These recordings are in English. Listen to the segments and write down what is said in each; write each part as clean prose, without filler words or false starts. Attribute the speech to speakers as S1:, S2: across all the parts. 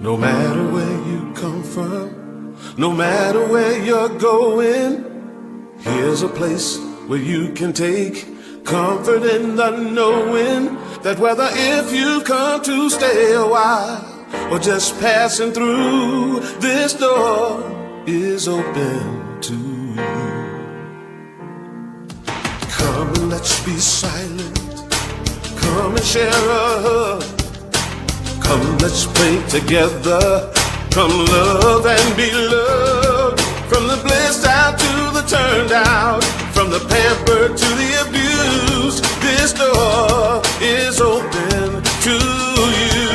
S1: No matter where you come from, no matter where you're going, here's a place where you can take comfort in the knowing that whether if you come to stay a while or just passing through, this door is open to you. Come and let's be silent. Come and share a hug. Come, let's pray together. Come, love and be loved. From the blissed out to the turned out, from the pampered to the abused, this door is open to you.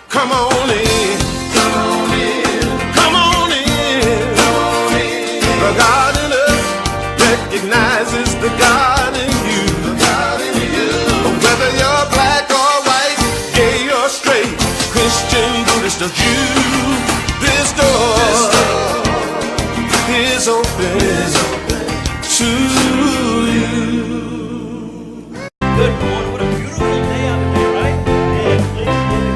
S1: Come on in. Come on in. Come on in. Come on in. The God in us recognizes the God in you. The God in you. Whether you're black or white, gay or straight, Christian, Buddhist or Jew, this door is open to you.
S2: Good morning. What a beautiful day out there, right? Yeah, please give it.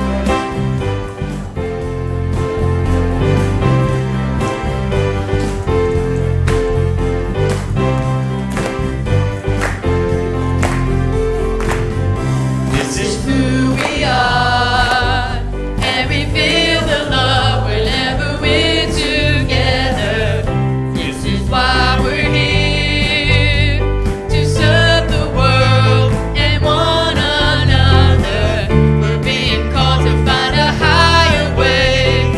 S2: This is
S3: Who we are, and we feel the love whenever we're together. This is why we're here, to serve the world and one another. We're being called to find a higher way,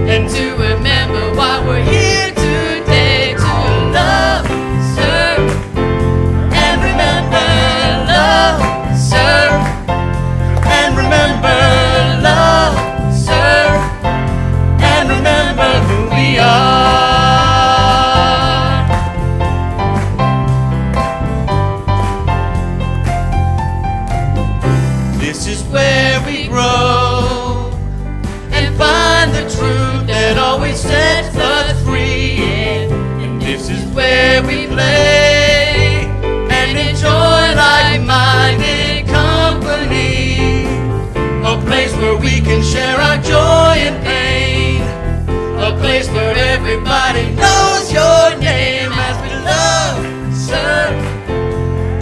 S3: and to remember why we're here today. To love, serve, and remember. Love, serve, and remember. Love, serve, and remember who we are. This is where we grow and find the truth that always sets us free. And this is where we play and enjoy like-minded company. A place where we can share our joy and pain. A place where everybody knows your name. As we love, serve,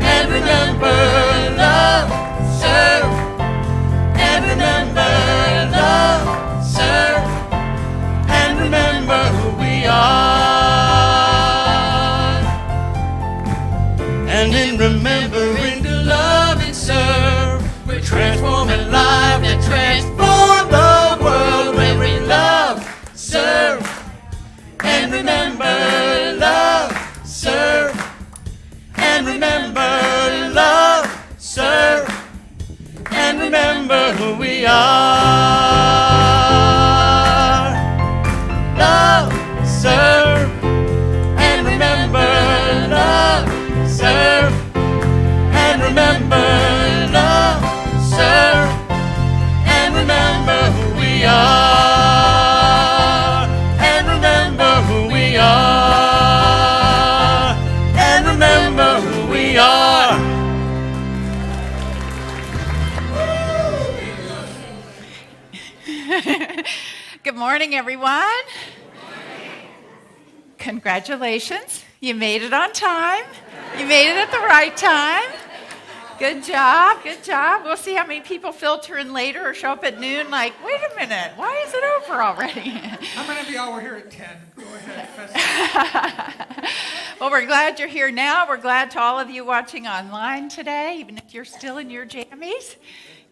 S3: and remember. Love, serve, and remember. Love, serve, and remember who we are. And in remembering to love and serve, we're transforming lives that transform the world. When we love, serve, and remember. Love, serve, and remember. Love, serve, and remember who we are. Love, serve, and remember. Love, serve, and remember. Love, serve, and remember who we are. And remember who we are. And remember who we are.
S4: Good morning, everyone. Congratulations. You made it on time. You made it at the right time. Good job. Good job. We'll see how many people filter in later or show up at noon like, wait a minute, why is it over already?
S5: How many of y'all were here at 10? Go ahead.
S4: Well, we're glad you're here now. We're glad to all of you watching online today, even if you're still in your jammies.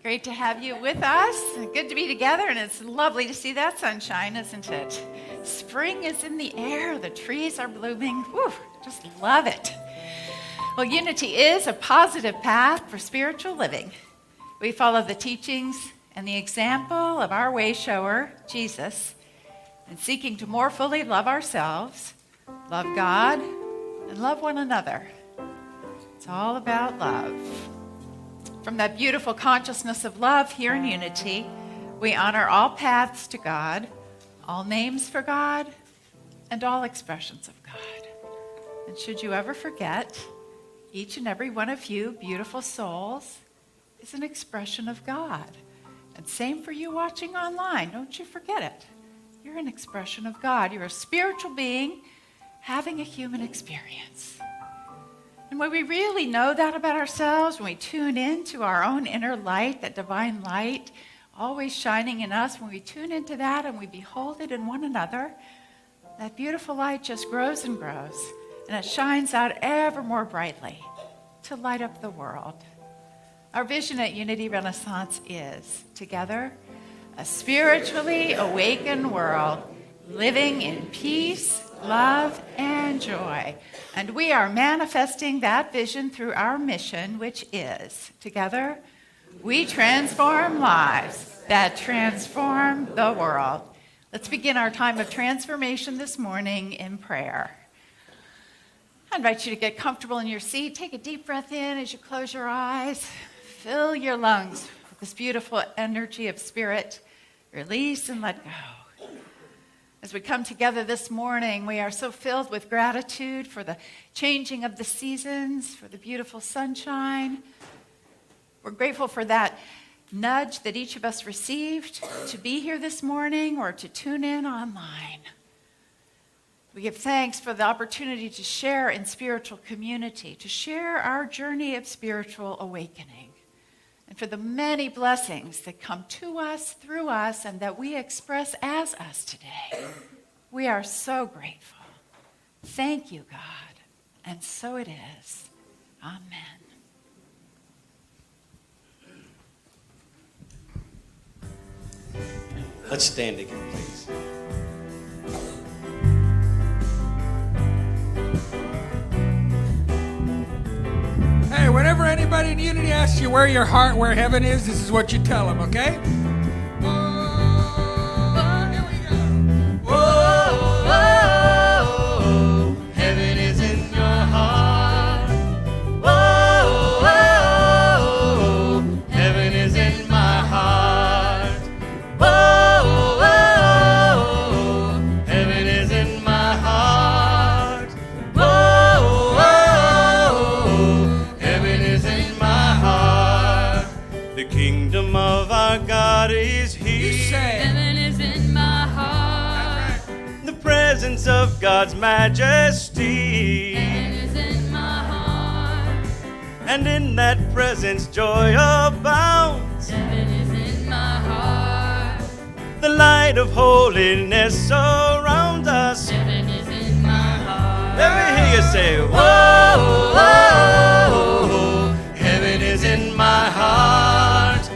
S4: Great to have you with us. Good to be together, and it's lovely to see that sunshine, isn't it? Spring is in the air. The trees are blooming. Whew, just love it. Well, unity is a positive path for spiritual living. We follow the teachings and the example of our way shower, Jesus, and seeking to more fully love ourselves, love God, and love one another. It's all about love. From that beautiful consciousness of love here in Unity, we honor all paths to God, all names for God, and all expressions of God. And should you ever forget, each and every one of you beautiful souls is an expression of God. And same for you watching online. Don't you forget it. You're an expression of God. You're a spiritual being having a human experience. And when we really know that about ourselves, when we tune in to our own inner light, that divine light always shining in us, when we tune into that and we behold it in one another, that beautiful light just grows and grows, and it shines out ever more brightly to light up the world. Our vision at Unity Renaissance is, together, a spiritually awakened world, living in peace, love, and joy. And we are manifesting that vision through our mission, which is, together, we transform lives that transform the world. Let's begin our time of transformation this morning in prayer. I invite you to get comfortable in your seat. Take a deep breath in as you close your eyes. Fill your lungs with this beautiful energy of spirit. Release and let go. As we come together this morning, we are so filled with gratitude for the changing of the seasons, for the beautiful sunshine. We're grateful for that nudge that each of us received to be here this morning or to tune in online. We give thanks for the opportunity to share in spiritual community, to share our journey of spiritual awakening, and for the many blessings that come to us, through us, and that we express as us today. We are so grateful. Thank you, God. And so it is. Amen.
S2: Let's stand again, please.
S5: Hey, whenever anybody in Unity asks you where your heart, where heaven is, this is what you tell them, okay? Here we go.
S3: Whoa, heaven is in your heart. Whoa, heaven is in my heart. Whoa, heaven is in my heart. Whoa, heaven is in my heart. The kingdom of our God is here.
S5: You say.
S6: Heaven is in my heart.
S3: The presence of God's majesty.
S6: Heaven is in my heart.
S3: And in that presence joy abounds.
S6: Heaven is in my heart.
S3: The light of holiness surrounds us.
S6: Heaven is in my heart.
S3: Let me hear you say, whoa, whoa, heaven is in my heart.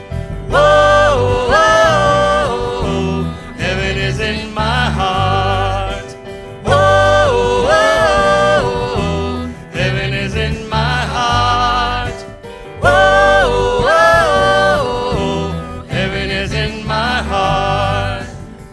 S3: Whoa, whoa, heaven is in my heart. Whoa, whoa, heaven is in my heart. Whoa, whoa, heaven is in my heart.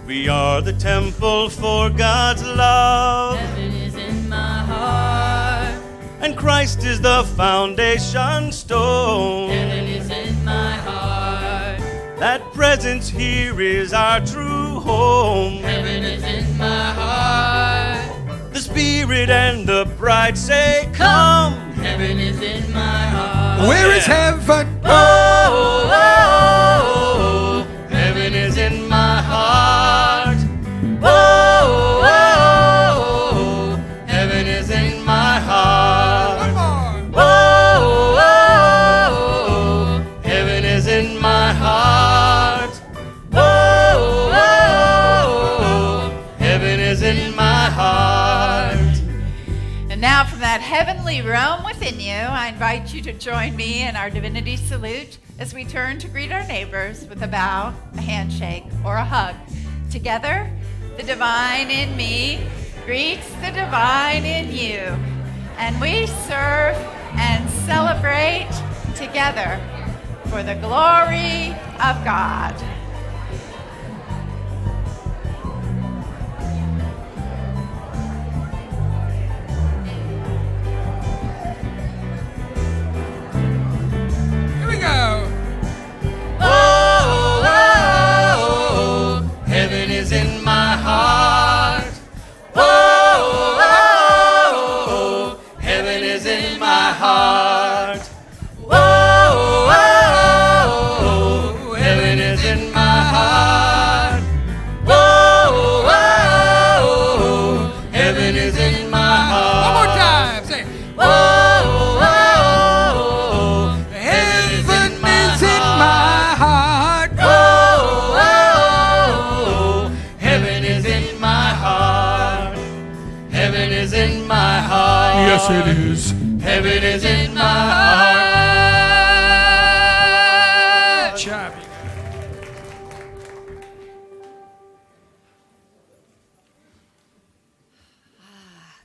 S3: We are the temple for God's love.
S6: Heaven is in my heart.
S3: And Christ is the foundation stone.
S6: Heaven is in my heart.
S3: That presence here is our true home.
S6: Heaven is in my heart.
S3: The Spirit and the bride say, come.
S6: Heaven is in my heart.
S5: Where is heaven?
S3: Oh, oh, heaven is in my heart. Oh, oh, heaven is in my heart.
S5: One more.
S3: Oh, oh, heaven is in my heart. Oh, oh, heaven is in my heart.
S4: And now from that heavenly realm within you, I invite you to join me in our divinity salute as we turn to greet our neighbors with a bow, a handshake, or a hug. Together, the divine in me greets the divine in you. And we serve and celebrate together for the glory of God.
S5: Here we go.
S3: Oh, oh, heaven is in my heart. Oh, oh, heaven is in my heart. Oh, oh, heaven is in
S5: Yes, it is.
S3: Heaven is in my heart.
S5: Good job.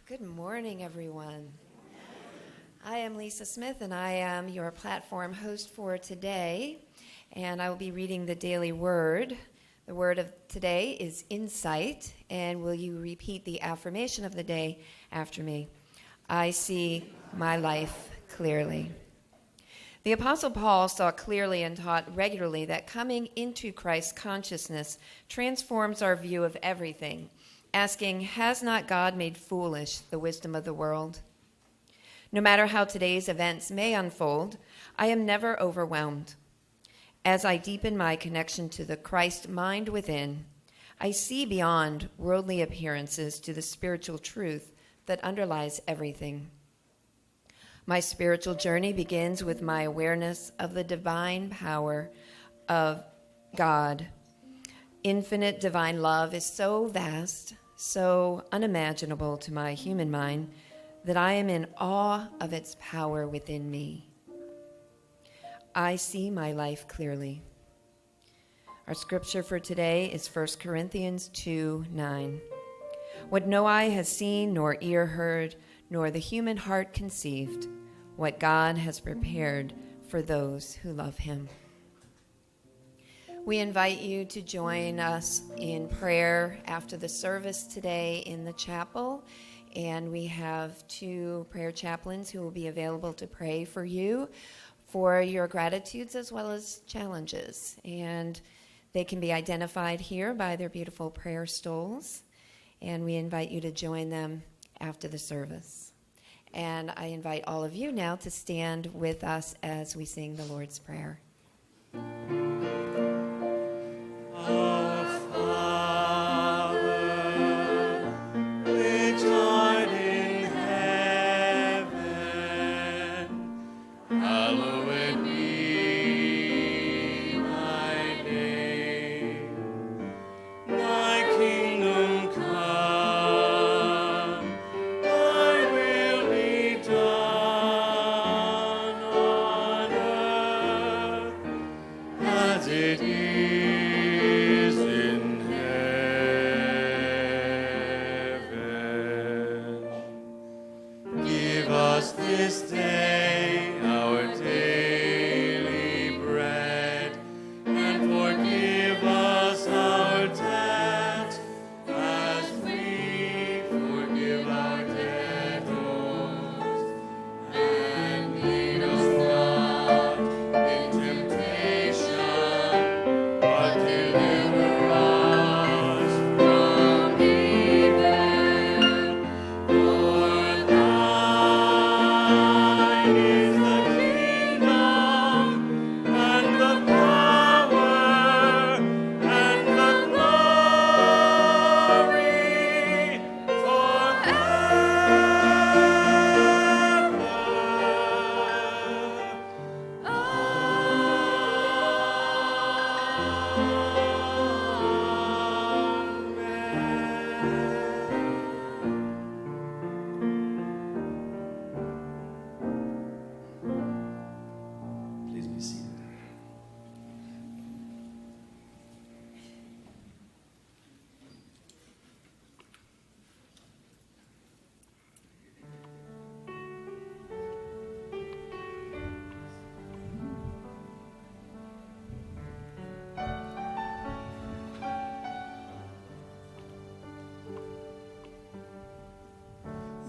S7: Good morning, everyone. I am Lisa Smith, and I am your platform host for today, and I will be reading the daily word. The word of today is insight, and will you repeat the affirmation of the day after me? I see my life clearly. The Apostle Paul saw clearly and taught regularly that coming into Christ's consciousness transforms our view of everything, asking, has not God made foolish the wisdom of the world? No matter how today's events may unfold, I am never overwhelmed. As I deepen my connection to the Christ mind within, I see beyond worldly appearances to the spiritual truth that underlies everything. My spiritual journey begins with my awareness of the divine power of God. Infinite divine love is so vast, so unimaginable to my human mind, that I am in awe of its power within me. I see my life clearly. Our scripture for today is 1 Corinthians 2:9. What no eye has seen, nor ear heard, nor the human heart conceived, what God has prepared for those who love him. We invite you to join us in prayer after the service today in the chapel. And we have 2 prayer chaplains who will be available to pray for you for your gratitudes as well as challenges. And they can be identified here by their beautiful prayer stoles. And we invite you to join them after the service. And I invite all of you now to stand with us as we sing the Lord's Prayer.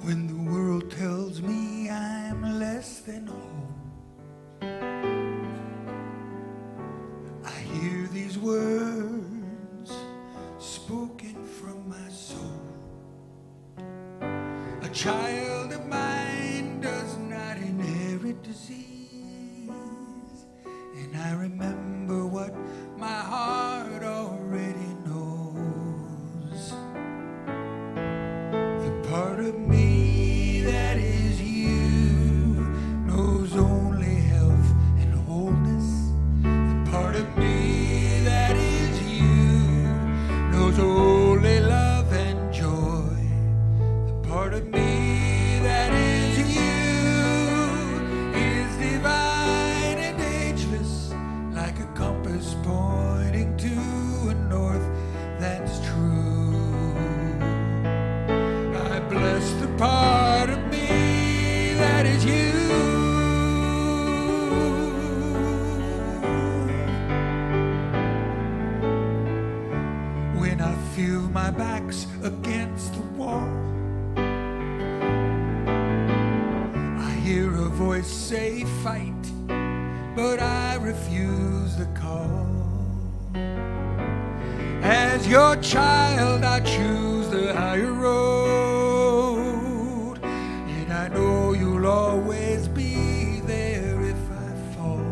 S5: When the world tells me I'm less than whole, I hear these words spoken from my soul. A child of mine does not inherit disease, and I remember what my heart already knows. The part of me that is you knows only health and wholeness. The part of me that is you knows only love and joy. The part of me my back's against the wall. I hear a voice say fight, but I refuse the call. As your child, I choose the higher road, and I know you'll always be there if I fall.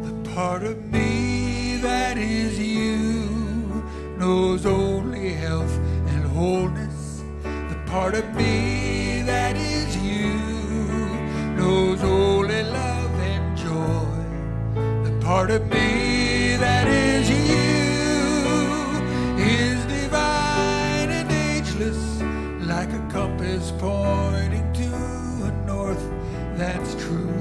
S5: The part of me that is you knows only health and wholeness. The part of me that is you knows only love and joy. The part of me that is you is divine and ageless, like a compass pointing to a north that's true.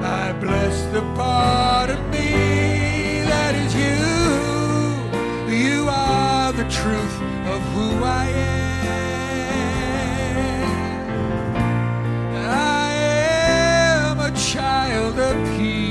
S5: I bless the part of me that is you. You are the truth of who I am. I am a child of peace.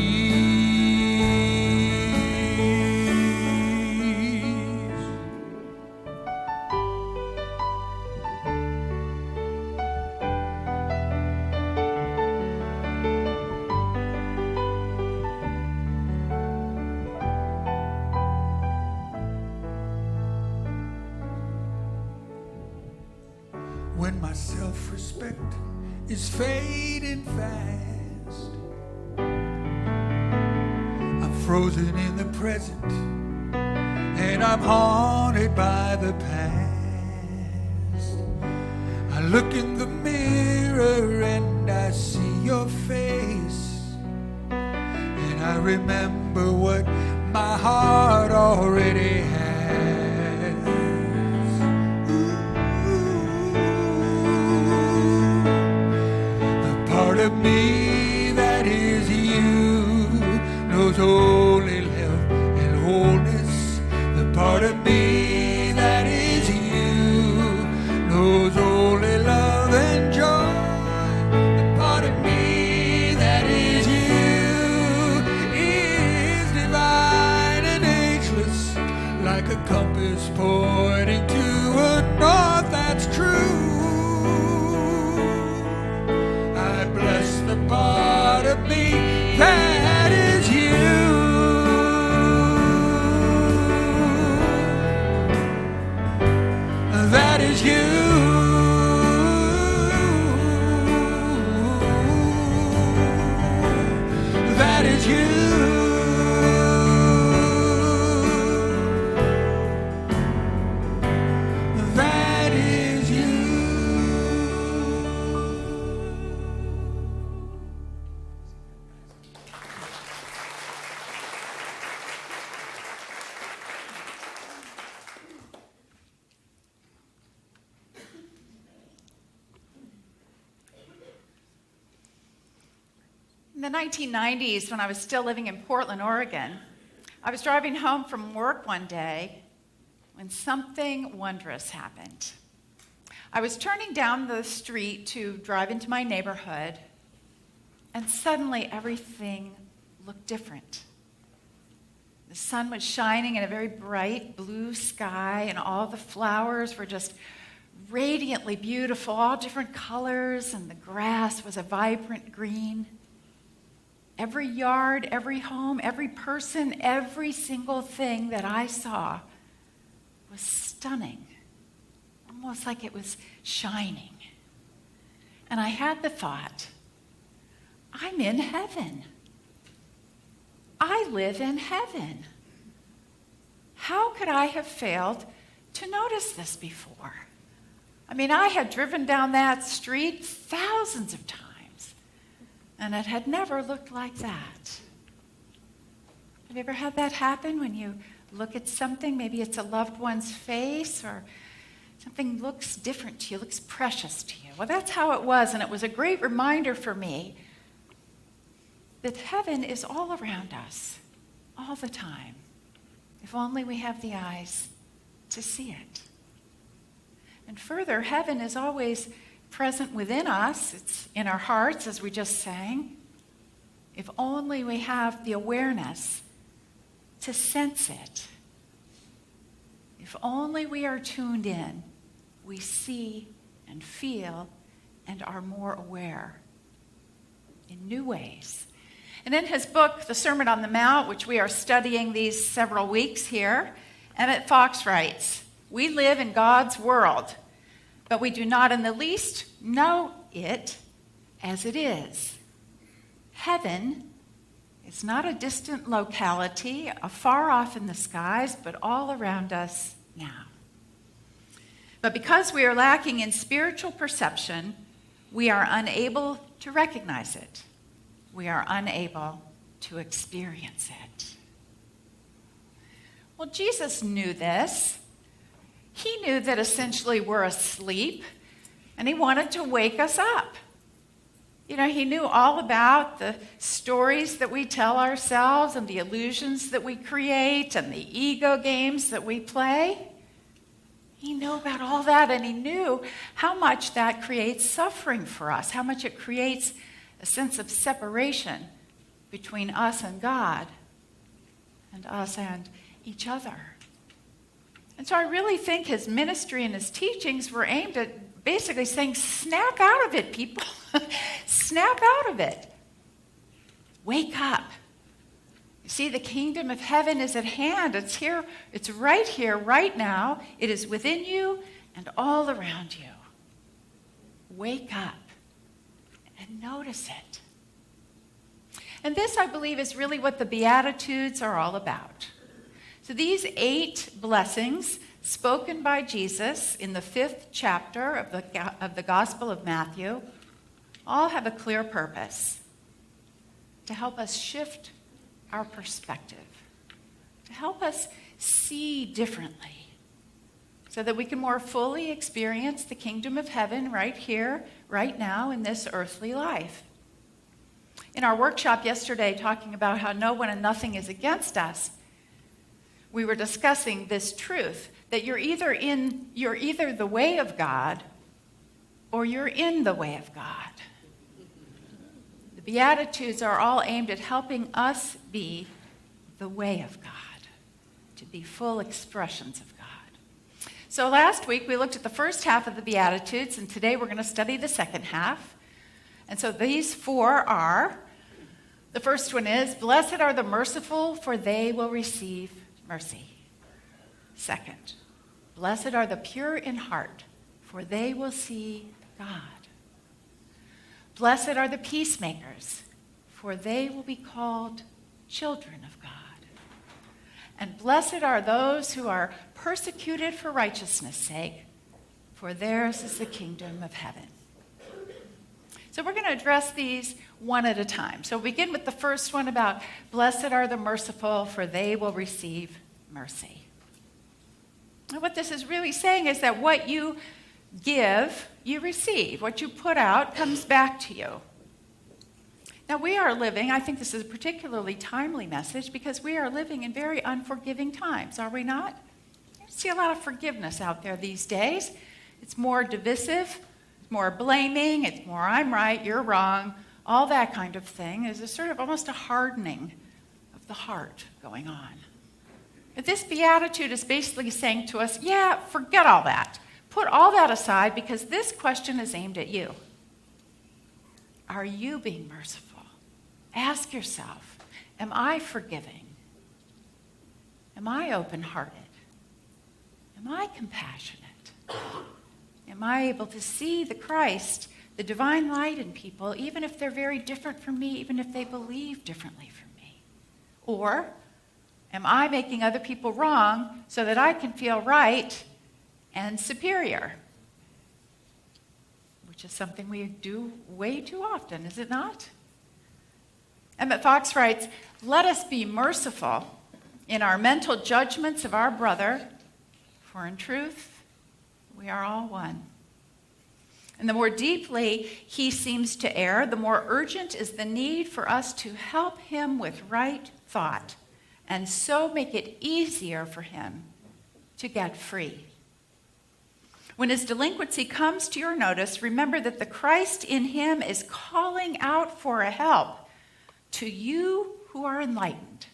S5: When my self-respect is fading fast, I'm frozen in the present, and I'm haunted by the past. I look in the mirror and I see your face, and I remember what my heart already has. Of me that is you knows only love and wholeness. The part of me that is you knows only love and joy. The part of me that is you is divine and ageless, like a compass pointing to a north that's true. Bless the part of me that is you. That is you. That is you. That is you.
S4: In the 1990s, when I was still living in Portland, Oregon, I was driving home from work one day when something wondrous happened. I was turning down the street to drive into my neighborhood, and suddenly everything looked different. The sun was shining in a very bright blue sky, and all the flowers were just radiantly beautiful, all different colors, and the grass was a vibrant green. Every yard, every home, every person, every single thing that I saw was stunning, almost like it was shining. And I had the thought, I'm in heaven. I live in heaven. How could I have failed to notice this before? I mean, I had driven down that street thousands of times, and it had never looked like that. Have you ever had that happen when you look at something? Maybe it's a loved one's face, or something looks different to you, looks precious to you. Well, that's how it was, and it was a great reminder for me that heaven is all around us, all the time, if only we have the eyes to see it. And further, heaven is always present within us. It's in our hearts, as we just sang. If only we have the awareness to sense it. If only we are tuned in, we see and feel and are more aware in new ways. And in his book, The Sermon on the Mount, which we are studying these several weeks here, Emmett Fox writes, "We live in God's world, but we do not in the least know it as it is. Heaven is not a distant locality, afar off in the skies, but all around us now. But because we are lacking in spiritual perception, we are unable to recognize it. We are unable to experience it." Well, Jesus knew this. He knew that essentially we're asleep, and he wanted to wake us up. You know, he knew all about the stories that we tell ourselves and the illusions that we create and the ego games that we play. He knew about all that, and he knew how much that creates suffering for us, how much it creates a sense of separation between us and God and us and each other. And so I really think his ministry and his teachings were aimed at basically saying, snap out of it, people. Snap out of it. Wake up. You see, the kingdom of heaven is at hand. It's here. It's right here, right now. It is within you and all around you. Wake up and notice it. And this, I believe, is really what the Beatitudes are all about. So these 8 blessings spoken by Jesus in the 5th chapter of the Gospel of Matthew all have a clear purpose: to help us shift our perspective, to help us see differently, so that we can more fully experience the kingdom of heaven right here, right now, in this earthly life. In our workshop yesterday, talking about how no one and nothing is against us, we were discussing this truth, that you're either the way of God or you're in the way of God. The Beatitudes are all aimed at helping us be the way of God, to be full expressions of God. So last week we looked at the first half of the Beatitudes, and today we're going to study the second half. And so these 4 are, the first one is, blessed are the merciful, for they will receive mercy. Second, blessed are the pure in heart, for they will see God. Blessed are the peacemakers, for they will be called children of God. And blessed are those who are persecuted for righteousness' sake, for theirs is the kingdom of heaven. So we're going to address these one at a time. So we'll begin with the first one about blessed are the merciful, for they will receive mercy. And what this is really saying is that what you give, you receive. What you put out comes back to you. Now we are living, I think this is a particularly timely message, because we are living in very unforgiving times, are we not? You see a lot of forgiveness out there these days. It's more divisive, more blaming, it's more I'm right, you're wrong, all that kind of thing. Is a sort of almost a hardening of the heart going on. But this beatitude is basically saying to us, yeah, forget all that. Put all that aside, because this question is aimed at you. Are you being merciful? Ask yourself, am I forgiving? Am I open-hearted? Am I compassionate? Am I able to see the Christ, the divine light in people, even if they're very different from me, even if they believe differently from me? Or am I making other people wrong so that I can feel right and superior? Which is something we do way too often, is it not? Emmett Fox writes, let us be merciful in our mental judgments of our brother, for in truth, we are all one. And the more deeply he seems to err, the more urgent is the need for us to help him with right thought, and so make it easier for him to get free. When his delinquency comes to your notice, remember that the Christ in him is calling out for a help to you who are enlightened.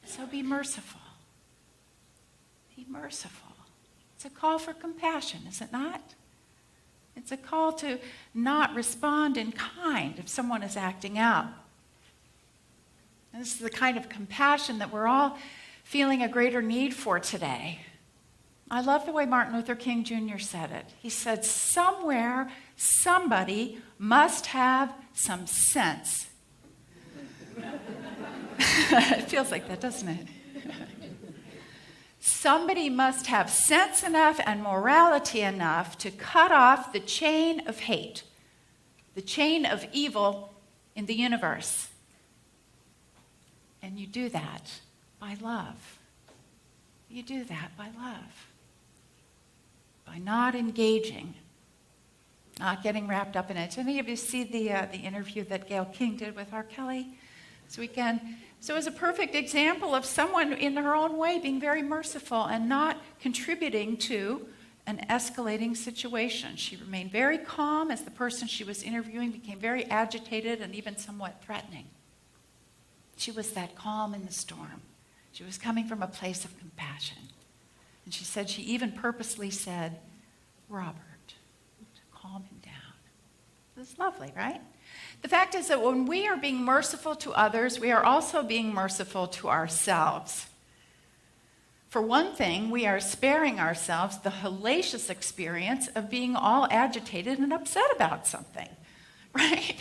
S4: So be merciful. Be merciful. It's a call for compassion, is it not? It's a call to not respond in kind if someone is acting out. And this is the kind of compassion that we're all feeling a greater need for today. I love the way Martin Luther King Jr. said it. He said, somewhere, somebody must have some sense. It feels like that, doesn't it? Somebody must have sense enough and morality enough to cut off the chain of hate, the chain of evil in the universe. And you do that by love. You do that by love. By not engaging, not getting wrapped up in it. Did any of you see the interview that Gail King did with R. Kelly this weekend? So it was a perfect example of someone in her own way being very merciful and not contributing to an escalating situation. She remained very calm as the person she was interviewing became very agitated and even somewhat threatening. She was that calm in the storm. She was coming from a place of compassion. And she said, she even purposely said, Robert, to calm him down. It's lovely, right? The fact is that when we are being merciful to others, we are also being merciful to ourselves. For one thing, we are sparing ourselves the hellacious experience of being all agitated and upset about something, right?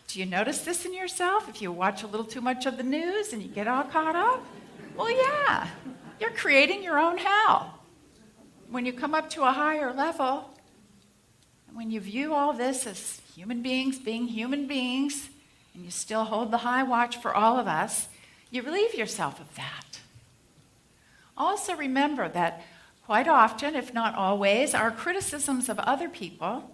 S4: Do you notice this in yourself? If you watch a little too much of the news and you get all caught up? Well, yeah, you're creating your own hell. When you come up to a higher level, and when you view all this as human beings being human beings, and you still hold the high watch for all of us, you relieve yourself of that. Also remember that quite often, if not always, our criticisms of other people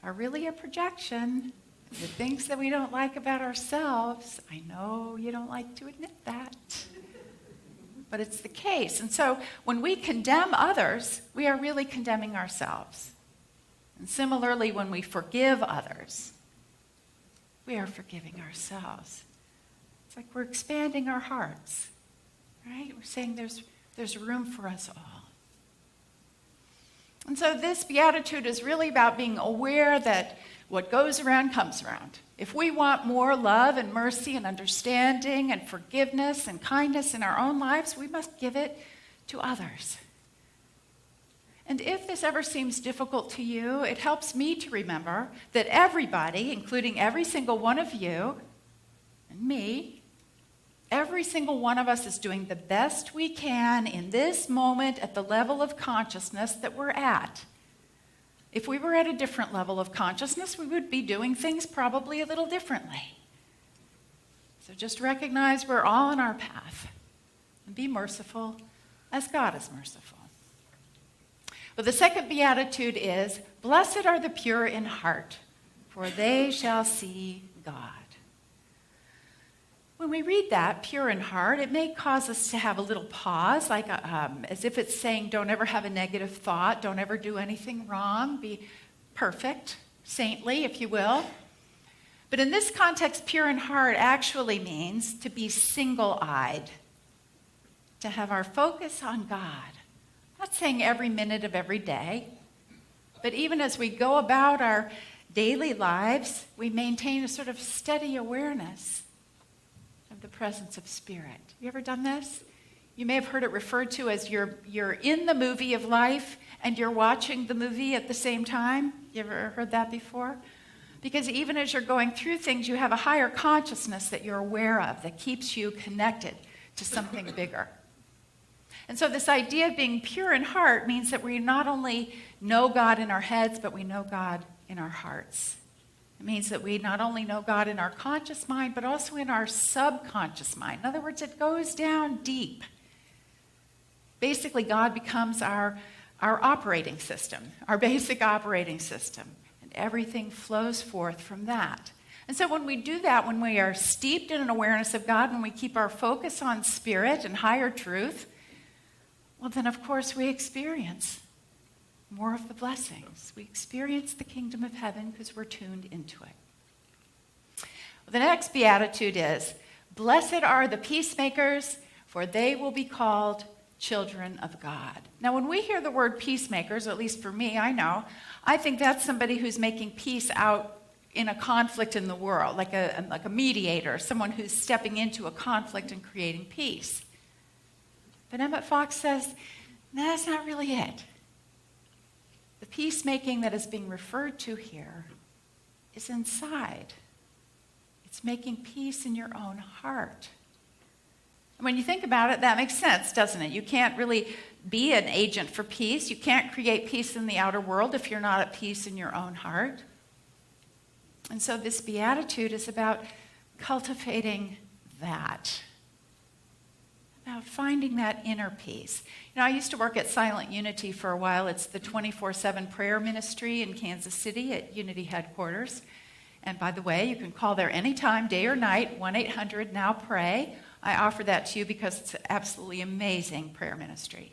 S4: are really a projection. The things that we don't like about ourselves, I know you don't like to admit that, but it's the case. And so when we condemn others, we are really condemning ourselves. And similarly, when we forgive others, we are forgiving ourselves. It's like we're expanding our hearts, right? We're saying there's room for us all. And so this beatitude is really about being aware that what goes around comes around. If we want more love and mercy and understanding and forgiveness and kindness in our own lives, we must give it to others. And if this ever seems difficult to you, it helps me to remember that everybody, including every single one of you and me, every single one of us is doing the best we can in this moment at the level of consciousness that we're at. If we were at a different level of consciousness, we would be doing things probably a little differently. So just recognize we're all on our path and be merciful as God is merciful. Well, the second beatitude is, blessed are the pure in heart, for they shall see God. When we read that, pure in heart, it may cause us to have a little pause, like as if it's saying, don't ever have a negative thought, don't ever do anything wrong, be perfect, saintly, if you will. But in this context, pure in heart actually means to be single-eyed, to have our focus on God. I'm not saying every minute of every day, but even as we go about our daily lives, we maintain a sort of steady awareness of the presence of Spirit. You ever done this? You may have heard it referred to as you're in the movie of life and you're watching the movie at the same time. You ever heard that before? Because even as you're going through things, you have a higher consciousness that you're aware of that keeps you connected to something bigger. And so this idea of being pure in heart means that we not only know God in our heads, but we know God in our hearts. It means that we not only know God in our conscious mind, but also in our subconscious mind. In other words, it goes down deep. Basically, God becomes our operating system, our basic operating system, and everything flows forth from that. And so when we do that, when we are steeped in an awareness of God, when we keep our focus on Spirit and higher truth, well, then, of course, we experience more of the blessings. We experience the kingdom of heaven because we're tuned into it. Well, the next beatitude is, blessed are the peacemakers, for they will be called children of God. Now, when we hear the word peacemakers, at least for me, I think that's somebody who's making peace out in a conflict in the world, like a mediator, someone who's stepping into a conflict and creating peace. But Emmett Fox says, no, that's not really it. The peacemaking that is being referred to here is inside. It's making peace in your own heart. And when you think about it, that makes sense, doesn't it? You can't really be an agent for peace. You can't create peace in the outer world if you're not at peace in your own heart. And so this beatitude is about cultivating that, about finding that inner peace. I used to work at Silent Unity for a while. It's the 24/7 prayer ministry in Kansas City at Unity headquarters. And by the way, you can call there anytime, day or night, 1-800-NOW-PRAY. I offer that to you because it's an absolutely amazing prayer ministry.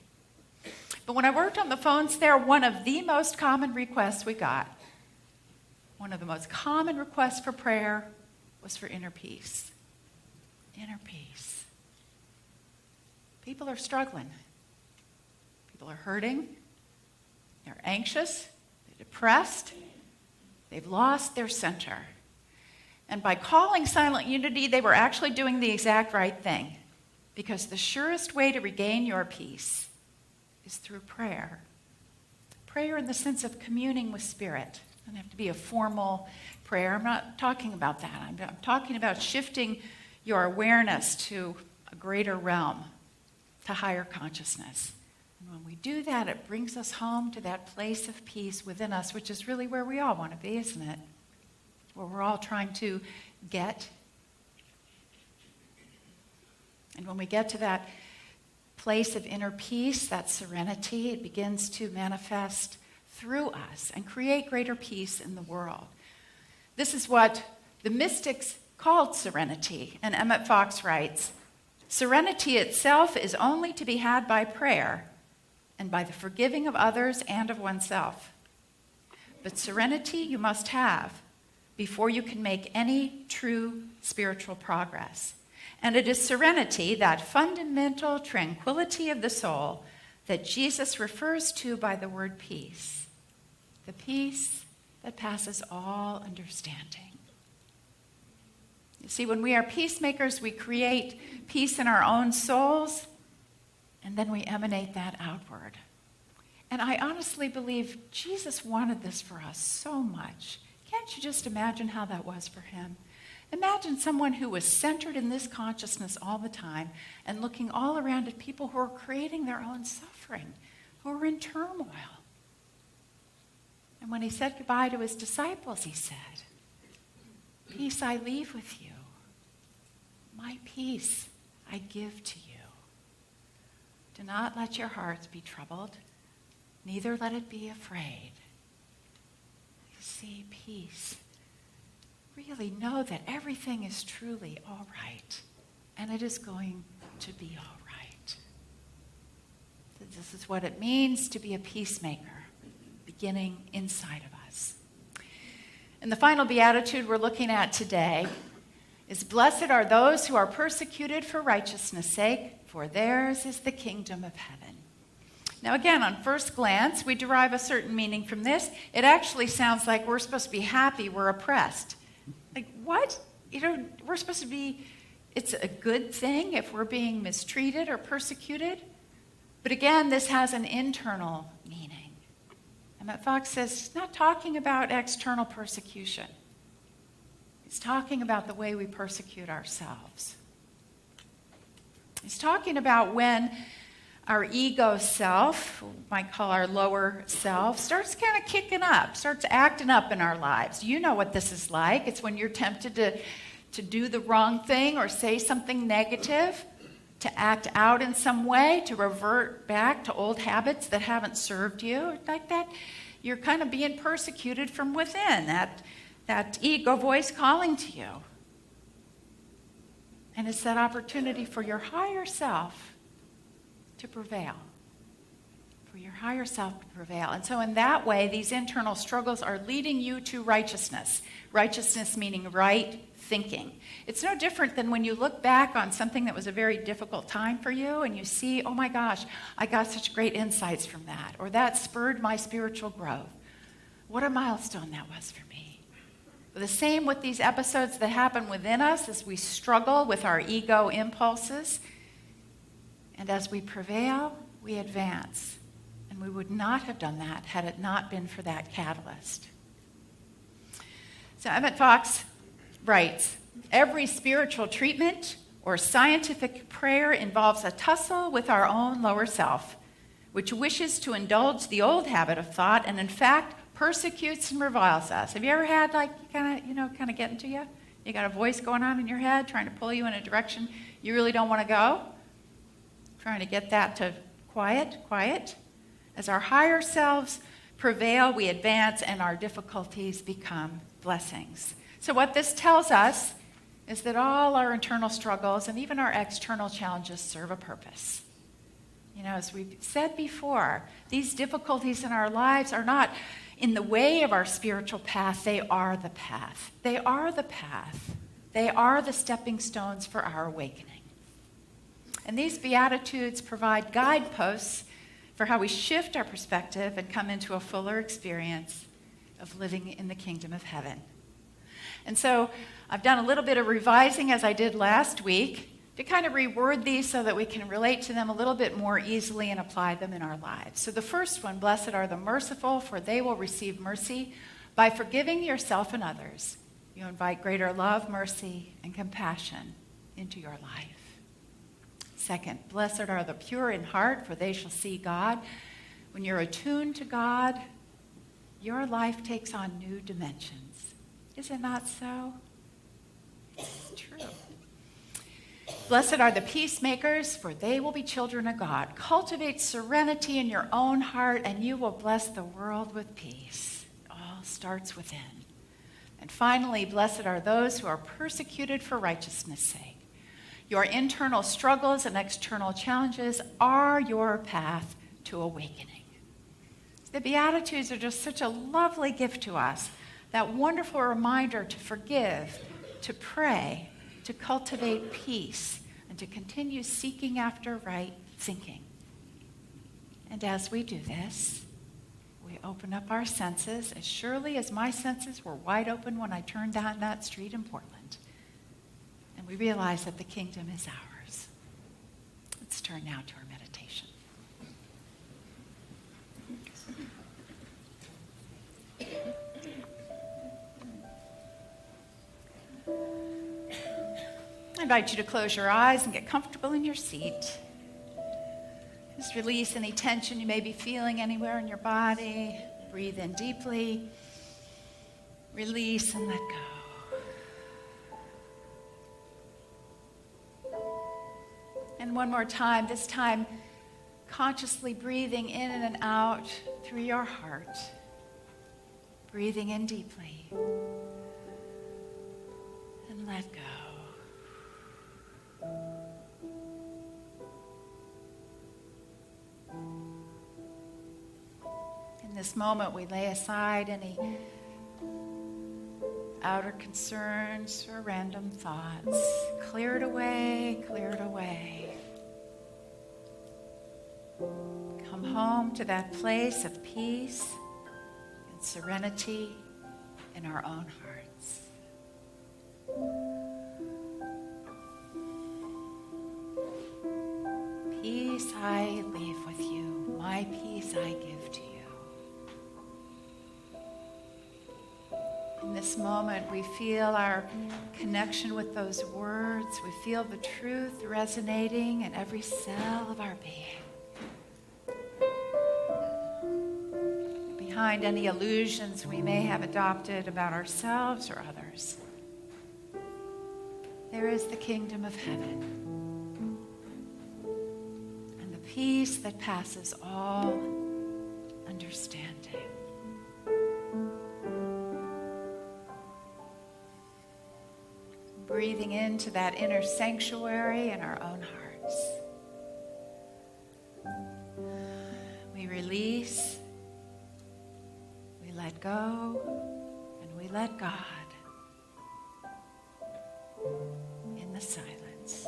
S4: But when I worked on the phones there, one of the most common requests we got, one of the most common requests for prayer was for inner peace. Inner peace. People are struggling. People are hurting. They're anxious. They're depressed. They've lost their center. And by calling Silent Unity, they were actually doing the exact right thing. Because the surest way to regain your peace is through prayer. Prayer in the sense of communing with Spirit. It doesn't have to be a formal prayer. I'm not talking about that. I'm talking about shifting your awareness to a greater realm, to higher consciousness. And when we do that, it brings us home to that place of peace within us, which is really where we all want to be, isn't it? Where we're all trying to get. And when we get to that place of inner peace, that serenity, it begins to manifest through us and create greater peace in the world. This is what the mystics called serenity. And Emmett Fox writes, "Serenity itself is only to be had by prayer and by the forgiving of others and of oneself. But serenity you must have before you can make any true spiritual progress. And it is serenity, that fundamental tranquility of the soul, that Jesus refers to by the word peace. The peace that passes all understanding." You see, when we are peacemakers, we create peace in our own souls, and then we emanate that outward. And I honestly believe Jesus wanted this for us so much. Can't you just imagine how that was for him? Imagine someone who was centered in this consciousness all the time and looking all around at people who are creating their own suffering, who are in turmoil. And when he said goodbye to his disciples, he said, "Peace I leave with you. My peace I give to you. Do not let your hearts be troubled, neither let it be afraid." You see, peace. Really know that everything is truly all right, and it is going to be all right. This is what it means to be a peacemaker, beginning inside of us. And the final beatitude we're looking at today is, "Blessed are those who are persecuted for righteousness' sake, for theirs is the kingdom of heaven." Now again, on first glance, we derive a certain meaning from this. It actually sounds like we're supposed to be happy we're oppressed. Like, what? We're supposed to be, it's a good thing if we're being mistreated or persecuted. But again, this has an internal meaning. Emmett Fox says he's not talking about external persecution. He's talking about the way we persecute ourselves. He's talking about when our ego self, we might call our lower self, starts kind of kicking up, starts acting up in our lives. You know what this is like. It's when you're tempted to do the wrong thing or say something negative, to act out in some way, to revert back to old habits that haven't served you. Like that, you're kind of being persecuted from within, that ego voice calling to you. And it's that opportunity for your higher self to prevail, for your higher self to prevail. And so in that way, these internal struggles are leading you to righteousness. Righteousness meaning right thinking. It's no different than when you look back on something that was a very difficult time for you and you see, oh my gosh, I got such great insights from that, or that spurred my spiritual growth. What a milestone that was for me. The same with these episodes that happen within us as we struggle with our ego impulses. And as we prevail, we advance. And we would not have done that had it not been for that catalyst. So Emmett Fox writes, every spiritual treatment or scientific prayer involves a tussle with our own lower self, which wishes to indulge the old habit of thought and in fact persecutes and reviles us. Have you ever had kind of getting to you? You got a voice going on in your head trying to pull you in a direction you really don't want to go? Trying to get that to quiet. As our higher selves prevail, we advance and our difficulties become blessings. So what this tells us is that all our internal struggles and even our external challenges serve a purpose. As we've said before, these difficulties in our lives are not in the way of our spiritual path. They are the path. They are the path. They are the stepping stones for our awakening. And these Beatitudes provide guideposts for how we shift our perspective and come into a fuller experience of living in the kingdom of heaven. And so I've done a little bit of revising as I did last week to kind of reword these so that we can relate to them a little bit more easily and apply them in our lives. So the first one, blessed are the merciful, for they will receive mercy. By forgiving yourself and others, you invite greater love, mercy, and compassion into your life. Second, blessed are the pure in heart, for they shall see God. When you're attuned to God, your life takes on new dimensions. Is it not so? It's true. Blessed are the peacemakers, for they will be children of God. Cultivate serenity in your own heart, and you will bless the world with peace. It all starts within. And finally, blessed are those who are persecuted for righteousness' sake. Your internal struggles and external challenges are your path to awakening. The Beatitudes are just such a lovely gift to us, that wonderful reminder to forgive, to pray, to cultivate peace, and to continue seeking after right thinking. And as we do this, we open up our senses as surely as my senses were wide open when I turned down that street in Portland. And we realize that the kingdom is ours. Let's turn now to our meditation. I invite you to close your eyes and get comfortable in your seat. Just release any tension you may be feeling anywhere in your body. Breathe in deeply. Release and let go. And one more time, this time consciously breathing in and out through your heart. Breathing in deeply. And let go. In this moment, we lay aside any outer concerns or random thoughts. Clear it away, clear it away. Come home to that place of peace and serenity in our own hearts. Peace I leave with you, my peace I give to you. In this moment, we feel our connection with those words. We feel the truth resonating in every cell of our being. Behind any illusions we may have adopted about ourselves or others, there is the kingdom of heaven. And the peace that passes all understanding. Breathing into that inner sanctuary in our own hearts. We release release, we let go, and we let God in the silence.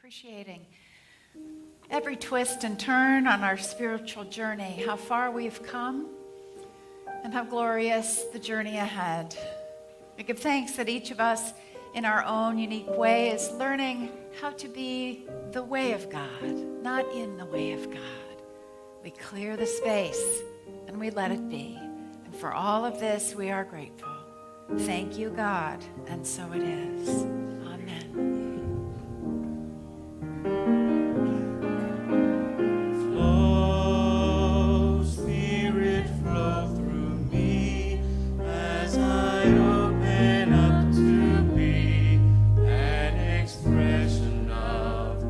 S4: Appreciating every twist and turn on our spiritual journey, how far we've come, and how glorious the journey ahead. We give thanks that each of us, in our own unique way, is learning how to be the way of God, not in the way of God. We clear the space, and we let it be. And for all of this, we are grateful. Thank you, God, and so it is. Amen.
S3: Flow, Spirit, flow through me as I open up to be an expression of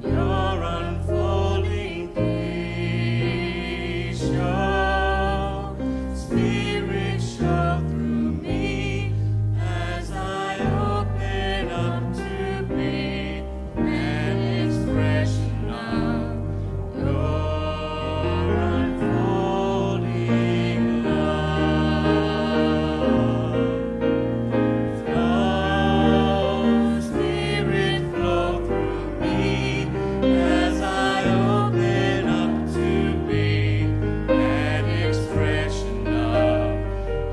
S3: your unfolding peace. Show, Spirit, show through me as I open up to be an expression of your unfolding love. Flow, Spirit, flow through me as I open up to be an expression of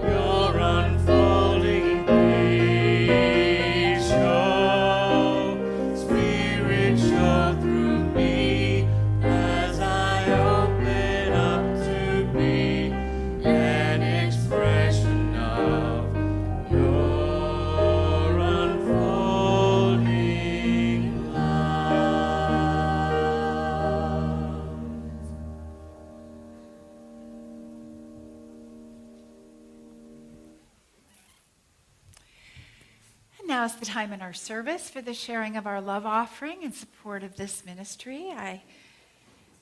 S3: your unfolding peace. Show, Spirit, show through me as I open up to be an expression of your unfolding love.
S4: And now is the time in our service for the sharing of our love offering in support of this ministry. I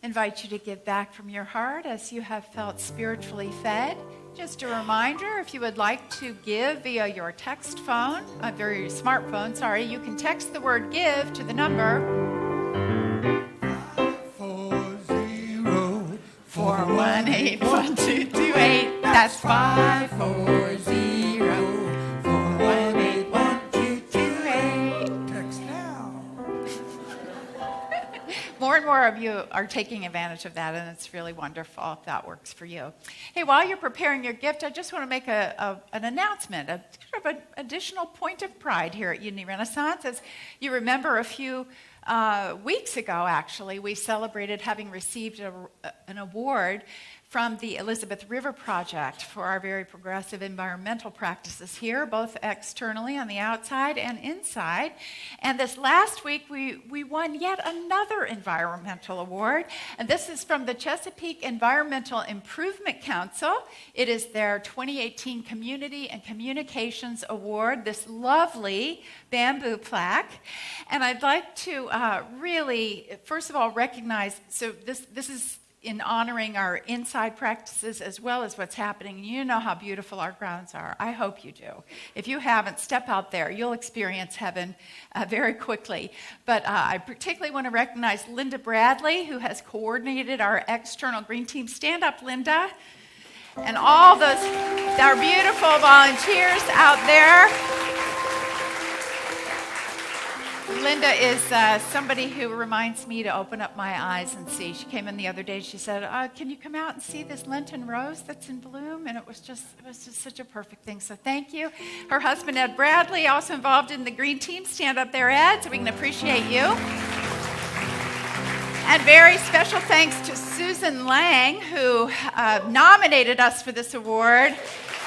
S4: invite you to give back from your heart as you have felt spiritually fed. Just a reminder, if you would like to give via your text phone, your smartphone, you can text the word give to the number 418-1228. That's 540-418-1228.
S5: Text now.
S4: More and more of you are taking advantage of that, and it's really wonderful if that works for you. Hey, while you're preparing your gift, I just want to make an announcement, an additional point of pride here at Unity Renaissance. As you remember, a few weeks ago, actually, we celebrated having received an award from the Elizabeth River Project for our very progressive environmental practices here, both externally on the outside and inside. And this last week, we won yet another environmental award. And this is from the Chesapeake Environmental Improvement Council. It is their 2018 Community and Communications Award, this lovely bamboo plaque. And I'd like to really, first of all, recognize, so this is in honoring our inside practices as well as what's happening. You know how beautiful our grounds are. I hope you do. If you haven't, step out there. You'll experience heaven very quickly. But I particularly want to recognize Linda Bradley, who has coordinated our external green team. Stand up, Linda. And all those, our beautiful volunteers out there. Linda is somebody who reminds me to open up my eyes and see. She came in the other day. She said, "Can you come out and see this Lenten rose that's in bloom?" And it was just such a perfect thing. So thank you. Her husband Ed Bradley, also involved in the green team. Stand up there, Ed, so we can appreciate you. And very special thanks to Susan Lang, who nominated us for this award,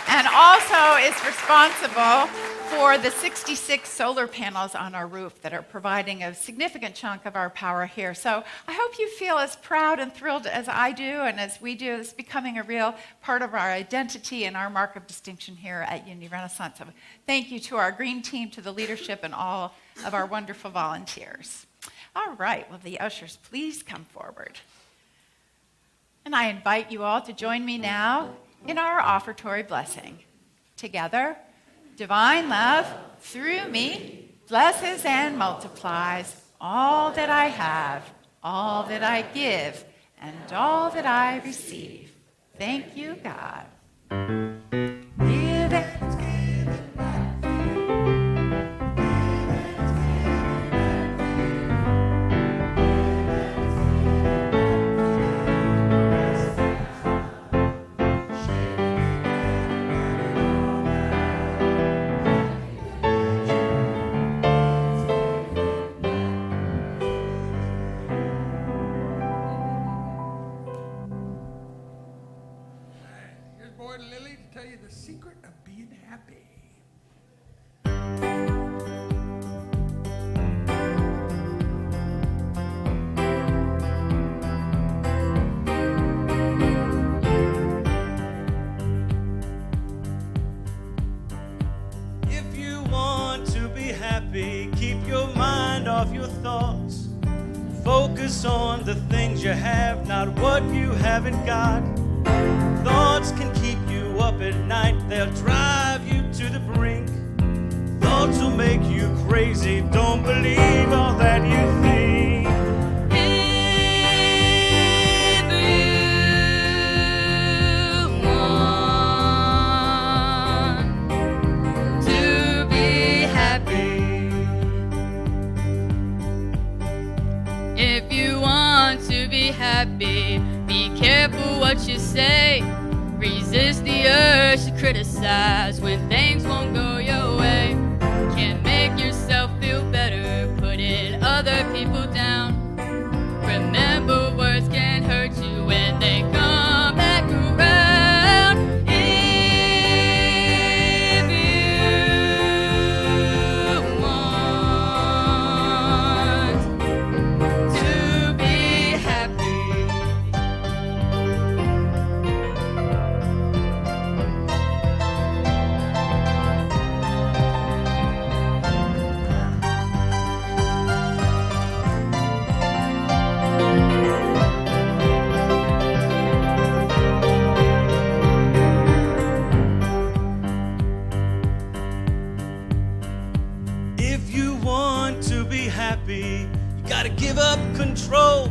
S4: and also is responsible for the 66 solar panels on our roof that are providing a significant chunk of our power here. So I hope you feel as proud and thrilled as I do and as we do. It's becoming a real part of our identity and our mark of distinction here at Unity Renaissance. So thank you to our green team, to the leadership, and all of our wonderful volunteers. All right, will the ushers please come forward? And I invite you all to join me now in our offertory blessing. Together, divine love through me blesses and multiplies all that I have, all that I give, and all that I receive. Thank you, God. Give and give back.
S5: The secret of being happy.
S2: If you want to be happy, keep your mind off your thoughts. Focus on the things you have, not what you haven't got. Thoughts can keep you up at night, they'll drive you to the brink. Thoughts will make you crazy, don't believe all that you think.
S6: If you want to be happy, if you want to be happy, be careful what you say. Resist the urge to criticize when things won't go your way. Can't make yourself feel better putting other people down. Remember, words can hurt you when they come back around. If you want to be happy,
S2: happy, you gotta give up control.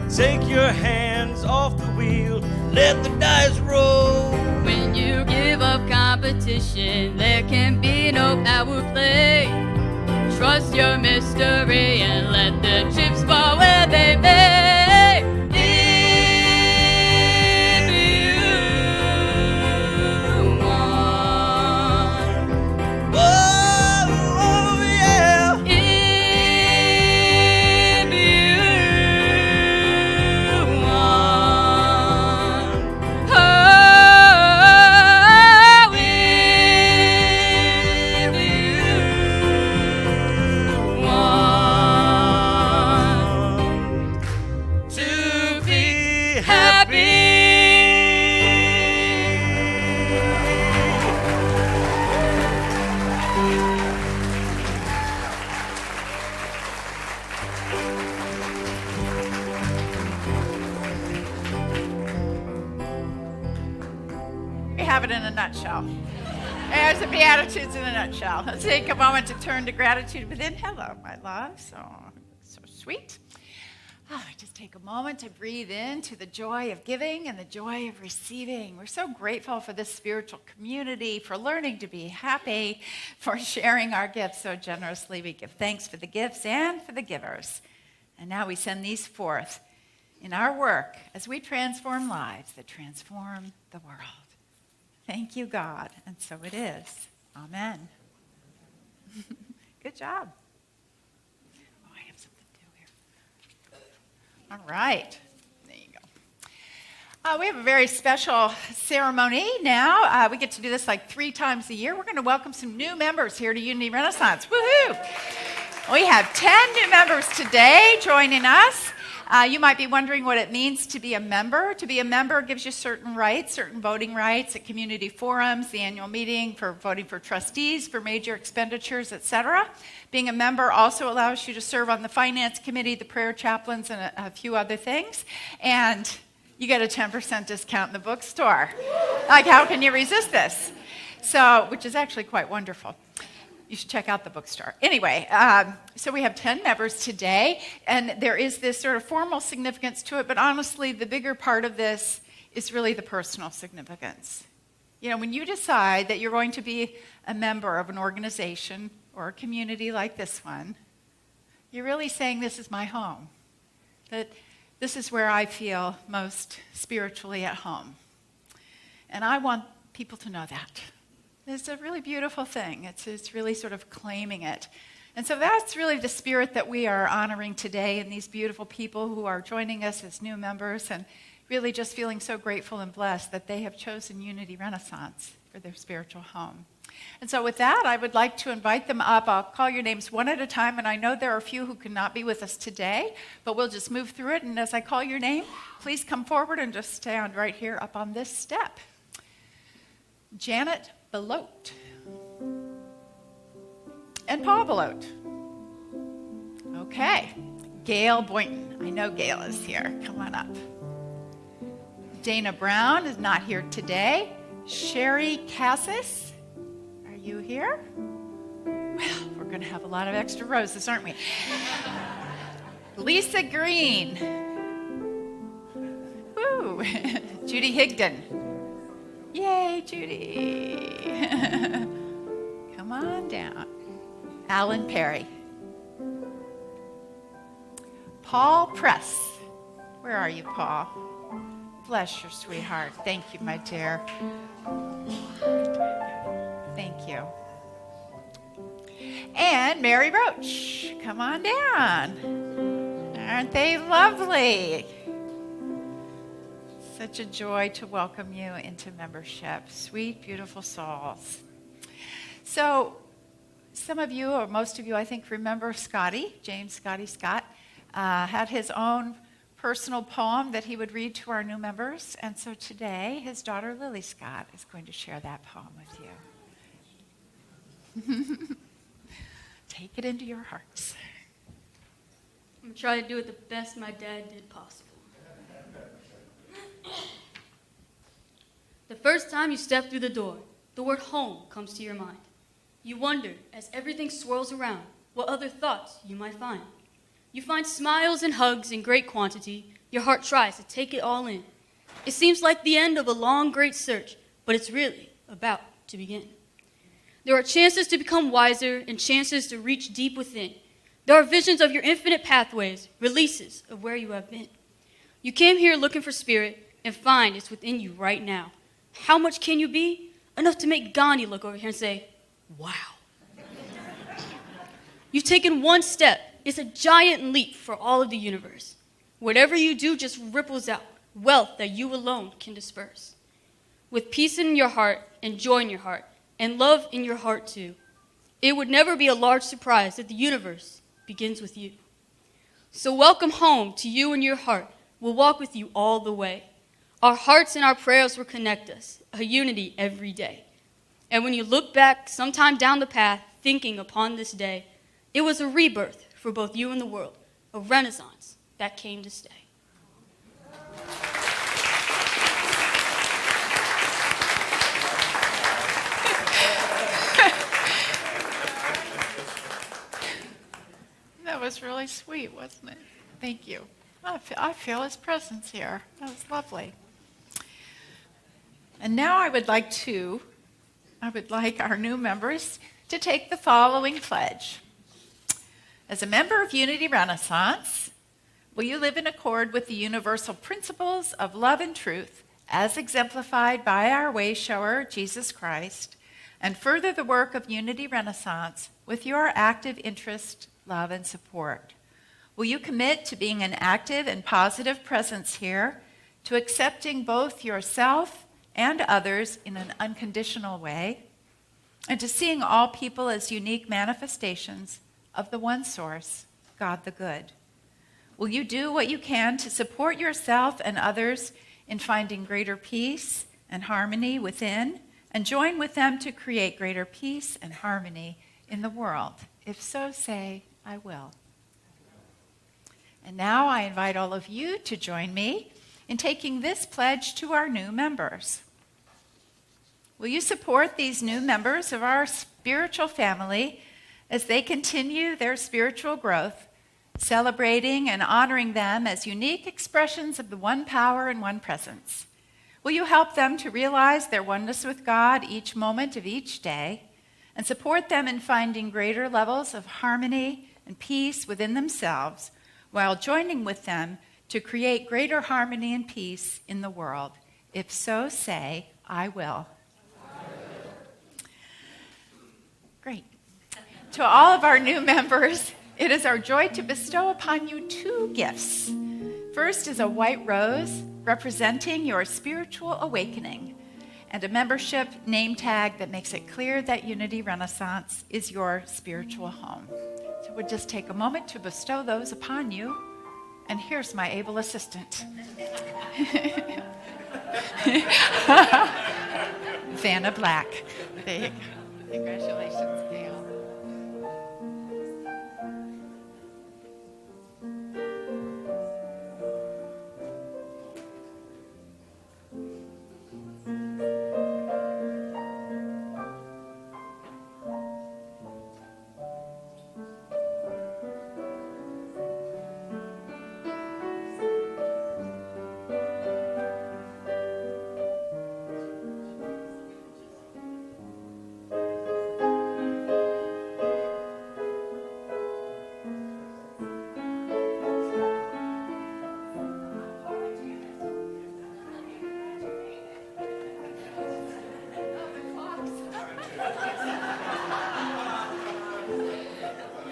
S2: Take your hands off the wheel, let the dice roll.
S6: when you give up competition, there can be no power play. Trust your mystery and let the chips fall where they may. If you want,
S2: Oh, yeah.
S6: if you want, oh, if you want
S2: To be
S6: happy.
S4: We have it in a nutshell. There's the Beatitudes in a nutshell. Let's take a moment to turn to gratitude within. Hello, my love. So sweet. Just take a moment to breathe into the joy of giving and the joy of receiving. We're so grateful for this spiritual community, for learning to be happy, for sharing our gifts so generously. We give thanks for the gifts and for the givers. And now we send these forth in our work as we transform lives that transform the world. Thank you, God. And so it is. Amen. Good job. Oh, I have something to do here. All right. There you go. We have a very special ceremony now. We get to do this like 3 times a year. We're going to welcome some new members here to Unity Renaissance. Woohoo! We have 10 new members today joining us. You might be wondering what it means to be a member. To be a member gives you certain rights, certain voting rights at community forums, the annual meeting, for voting for trustees, for major expenditures, etc. Being a member also allows you to serve on the finance committee, the prayer chaplains, and a few other things. And you get a 10% discount in the bookstore. Like, how can you resist this? So, which is actually quite wonderful. You should check out the bookstore. Anyway, so we have 10 members today, and there is this sort of formal significance to it, but honestly, the bigger part of this is really the personal significance. You know, when you decide that you're going to be a member of an organization or a community like this one, you're really saying, this is my home, that this is where I feel most spiritually at home. And I want people to know that. It's a really beautiful thing. It's really sort of claiming it. And so that's really the spirit that we are honoring today, and these beautiful people who are joining us as new members, and really just feeling so grateful and blessed that they have chosen Unity Renaissance for their spiritual home. And so with that, I would like to invite them up. I'll call your names one at a time, and I know there are a few who cannot be with us today, but we'll just move through it. And as I call your name, please come forward and just stand right here up on this step. Janet Belote and Paul Belote. Okay. Gail Boynton. I know Gail is here. Come on up. Dana Brown is not here today. Sherry Cassis, are you here? Well, we're going to have a lot of extra roses, aren't we? Lisa Green. Woo. Judy Higdon. Yay, Judy. Come on down. Alan Perry. Paul Press. Where are you, Paul? Bless your sweetheart. Thank you, my dear. Thank you. And Mary Roach. Come on down. Aren't they lovely? Such a joy to welcome you into membership. Sweet, beautiful souls. So, some of you, or most of you, I think, remember Scotty, James Scotty Scott, had his own personal poem that he would read to our new members. And so today, his daughter Lily Scott is going to share that poem with you. Take it into your hearts.
S6: I'm going to try to do it the best my dad did possible. The first time you step through the door, the word home comes to your mind. You wonder, as everything swirls around, what other thoughts you might find. You find smiles and hugs in great quantity. Your heart tries to take it all in. It seems like the end of a long, great search, but it's really about to begin. There are chances to become wiser and chances to reach deep within. There are visions of your infinite pathways, releases of where you have been. You came here looking for spirit and find it's within you right now. How much can you be? Enough to make Gandhi look over here and say, wow. You've taken one step. It's a giant leap for all of the universe. Whatever you do just ripples out, wealth that you alone can disperse. With peace in your heart and joy in your heart and love in your heart too, it would never be a large surprise that the universe begins with you. So welcome home to you and your heart. We'll walk with you all the way. Our hearts and our prayers will connect us, a unity every day. And when you look back sometime down the path, thinking upon this day, it was a rebirth for both you and the world, a renaissance that came to stay.
S4: That was really sweet, wasn't it? Thank you. I feel his presence here. That was lovely. And now I would like our new members to take the following pledge. As a member of Unity Renaissance, will you live in accord with the universal principles of love and truth as exemplified by our way shower, Jesus Christ, and further the work of Unity Renaissance with your active interest, love, and support? Will you commit to being an active and positive presence here, to accepting both yourself and others in an unconditional way, and to seeing all people as unique manifestations of the one source, God the Good? Will you do what you can to support yourself and others in finding greater peace and harmony within, and join with them to create greater peace and harmony in the world? If so, say, I will. And now I invite all of you to join me in taking this pledge to our new members. Will you support these new members of our spiritual family as they continue their spiritual growth, celebrating and honoring them as unique expressions of the one power and one presence? Will you help them to realize their oneness with God each moment of each day, and support them in finding greater levels of harmony and peace within themselves, while joining with them to create greater harmony and peace in the world? If so, say, I will. Great. To all of our new members, it is our joy to bestow upon you two gifts. First is a white rose representing your spiritual awakening, and a membership name tag that makes it clear that Unity Renaissance is your spiritual home. So we'll just take a moment to bestow those upon you. And here's my able assistant. Vanna Black. There you go. Congratulations, Gail.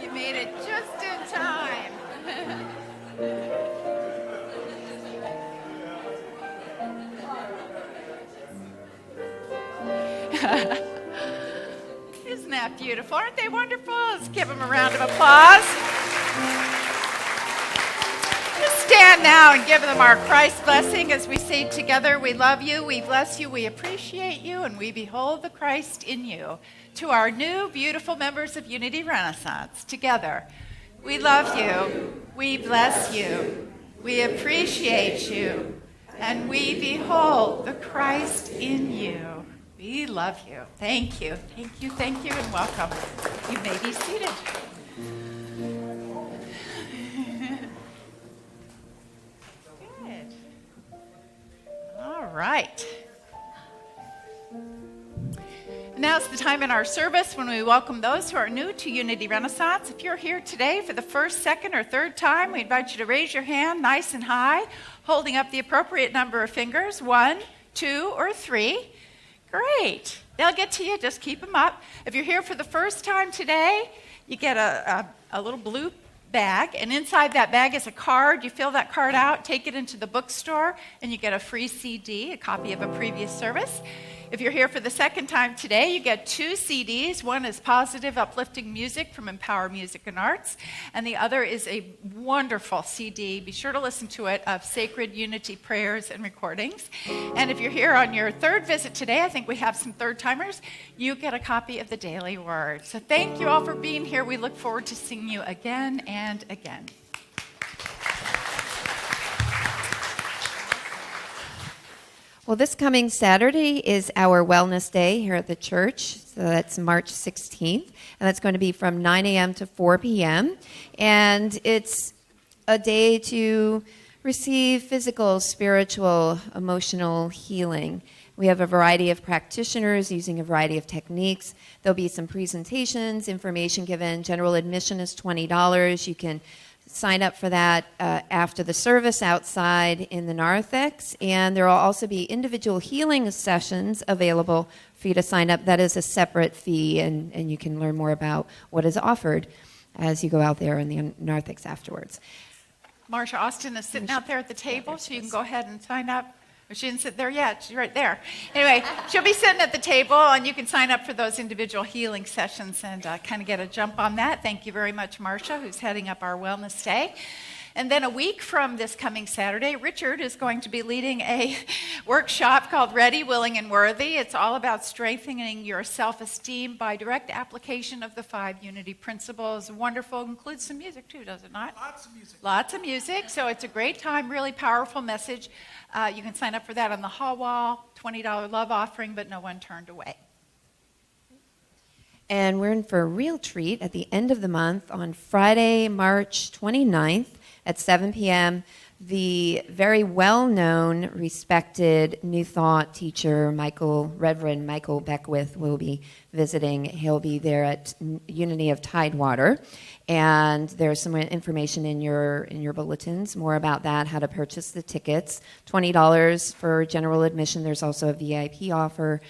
S4: You made it just in time. Isn't that beautiful? Aren't they wonderful? Let's give them a round of applause. Just stand now and give them our Christ blessing as we say together, we love you, we bless you, we appreciate you, and we behold the Christ in you. To our new beautiful members of Unity Renaissance, together, we love you, we bless you, we appreciate you, and we behold the Christ in you. We love you. Thank you, thank you, thank you, and welcome. You may be seated. Good. All right. Now's the time in our service when we welcome those who are new to Unity Renaissance. If you're here today for the first, second, or third time, we invite you to raise your hand nice and high, holding up the appropriate number of fingers, 1, 2, or 3. Great. They'll get to you. Just keep them up. If you're here for the first time today, you get a little blue bag, and inside that bag is a card. You fill that card out, take it into the bookstore, and you get a free CD, a copy of a previous service. If you're here for the second time today, you get 2 CDs. One is positive, uplifting music from Empower Music and Arts, and the other is a wonderful CD. Be sure to listen to it, of sacred unity prayers and recordings. And if you're here on your third visit today, I think we have some third-timers, you get a copy of the Daily Word. So thank you all for being here. We look forward to seeing you again and again.
S7: Well, this coming Saturday is our Wellness Day here at the church. So that's March 16th. And that's going to be from 9 a.m. to 4 p.m. And it's a day to receive physical, spiritual, emotional healing. We have a variety of practitioners using a variety of techniques. There'll be some presentations, information given. General admission is $20. You can sign up for that after the service outside in the narthex. And there will also be individual healing sessions available for you to sign up. That is a separate fee, and you can learn more about what is offered as you go out there in the narthex afterwards.
S4: Marsha Austin is sitting out there at the table, so you can go ahead and sign up. Well, she didn't sit there yet. She's right there. Anyway, she'll be sitting at the table, and you can sign up for those individual healing sessions and kind of get a jump on that. Thank you very much, Marsha, who's heading up our Wellness Day. And then a week from this coming Saturday, Richard is going to be leading a workshop called Ready, Willing, and Worthy. It's all about strengthening your self-esteem by direct application of the 5 unity principles. Wonderful. Includes some music, too, does it not?
S5: Lots of music.
S4: Lots of music. So it's a great time, really powerful message. You can sign up for that on the hall wall, $20 love offering, but no one turned away.
S7: And we're in for a real treat at the end of the month on Friday, March 29th at 7 p.m. The very well-known, respected New Thought teacher, Reverend Michael Beckwith, will be visiting. He'll be there at Unity of Tidewater. And there's some information in your bulletins, more about that, how to purchase the tickets. $20 for general admission. There's also a VIP offer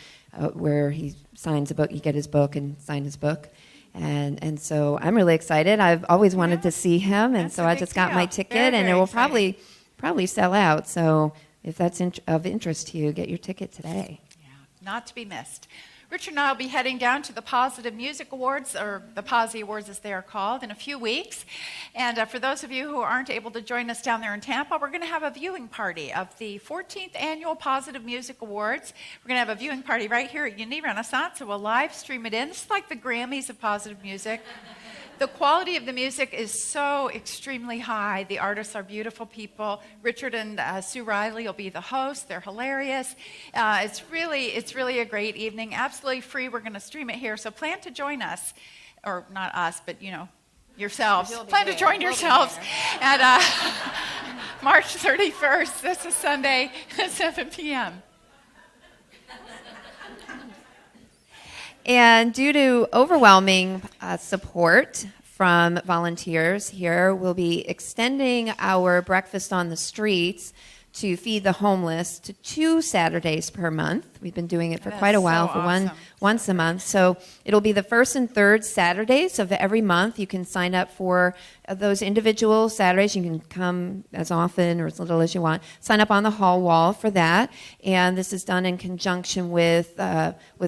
S7: where he signs a book. You get his book and sign his book. And so I'm really excited. I've always wanted to see him, and so I just got my ticket, and it will probably sell out. So if that's of interest to you, get your ticket today.
S4: Yeah, not to be missed. Richard and I will be heading down to the Positive Music Awards, or the Posi Awards as they are called, in a few weeks. And for those of you who aren't able to join us down there in Tampa, we're going to have a viewing party of the 14th Annual Positive Music Awards. We're going to have a viewing party right here at Unity Renaissance, so we'll live stream it in. It's like the Grammys of positive music. The quality of the music is so extremely high. The artists are beautiful people. Richard and Sue Riley will be the hosts. They're hilarious. It's really a great evening. Absolutely free. We're going to stream it here. So plan to join us, or not us, but yourselves. Plan to join yourselves at March 31st. This is Sunday at 7 p.m.
S7: And due to overwhelming support from volunteers here, we'll be extending our breakfast on the streets to feed the homeless to 2 Saturdays per month. We've been doing it for quite a while, once a month. So it'll be the first and third Saturdays of every month. You can sign up for those individual Saturdays. You can come as often or as little as you want. Sign up on the hall wall for that. And this is done in conjunction with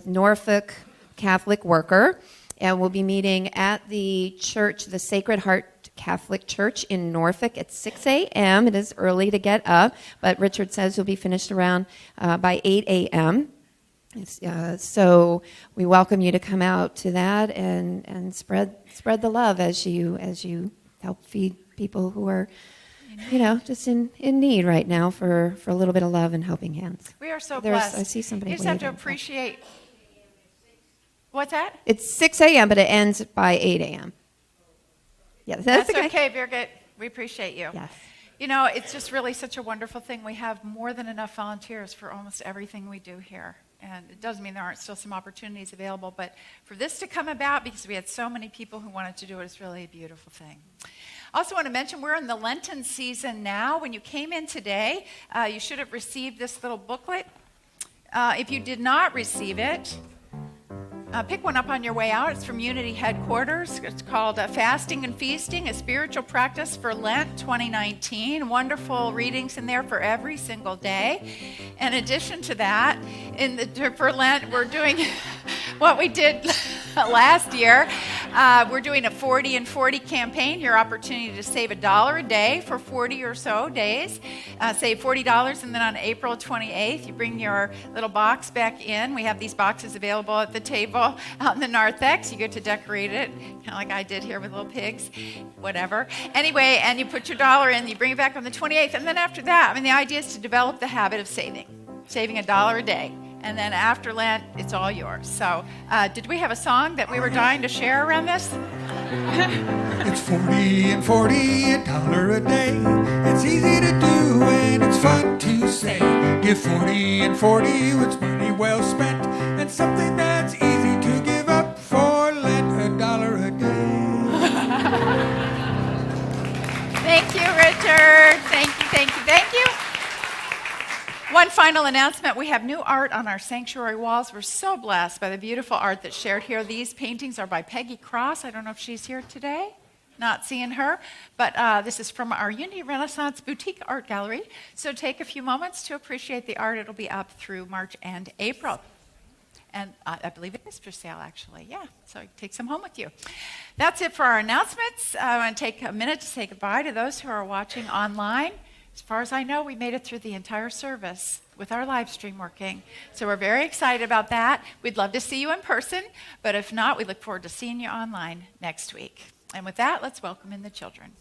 S7: Norfolk Catholic Worker, and we'll be meeting at the church, the Sacred Heart Catholic Church in Norfolk at 6 a.m. It is early to get up, but Richard says you'll be finished around by 8 a.m. So we welcome you to come out to that and spread the love as you help feed people who are just in need right now for a little bit of love and helping hands.
S4: We are so blessed.
S7: I see somebody.
S4: You just have to appreciate. What's that?
S7: It's 6 a.m., but it ends by 8 a.m. Yeah, that's
S4: okay, Birgit. We appreciate you.
S7: Yes.
S4: It's just really such a wonderful thing. We have more than enough volunteers for almost everything we do here. And it doesn't mean there aren't still some opportunities available, but for this to come about, because we had so many people who wanted to do it, is really a beautiful thing. I also want to mention we're in the Lenten season now. When you came in today, you should have received this little booklet. If you did not receive it, pick one up on your way out. It's from Unity Headquarters. It's called Fasting and Feasting, a Spiritual Practice for Lent 2019. Wonderful readings in there for every single day. In addition to that, for Lent, we're doing what we did last year. We're doing a 40 and 40 campaign. Your opportunity to save $1 a day for 40 or so days. Save $40, and then on April 28th, you bring your little box back in. We have these boxes available at the table out in the narthex. You get to decorate it, kind of like I did here with little pigs, whatever. Anyway, and you put your $1 in, you bring it back on the 28th, and then after that, the idea is to develop the habit of saving $1 a day. And then after Lent, it's all yours. So did we have a song that we were dying to share around this?
S5: It's 40 and 40, $1 a day. It's easy to do and it's fun to say. Give 40 and 40, it's money well spent, and something that's easy to give up for Lent, $1 a day.
S4: Thank you, Richard. Thank you. One final announcement. We have new art on our sanctuary walls. We're so blessed by the beautiful art that's shared here. These paintings are by Peggy Cross. I don't know if she's here today. Not seeing her. But this is from our Unity Renaissance Boutique Art Gallery. So take a few moments to appreciate the art. It'll be up through March and April. And I believe it is for sale, actually. Yeah, so take some home with you. That's it for our announcements. I want to take a minute to say goodbye to those who are watching online. As far as I know, we made it through the entire service with our live stream working. So we're very excited about that. We'd love to see you in person, but if not, we look forward to seeing you online next week. And with that, let's welcome in the children.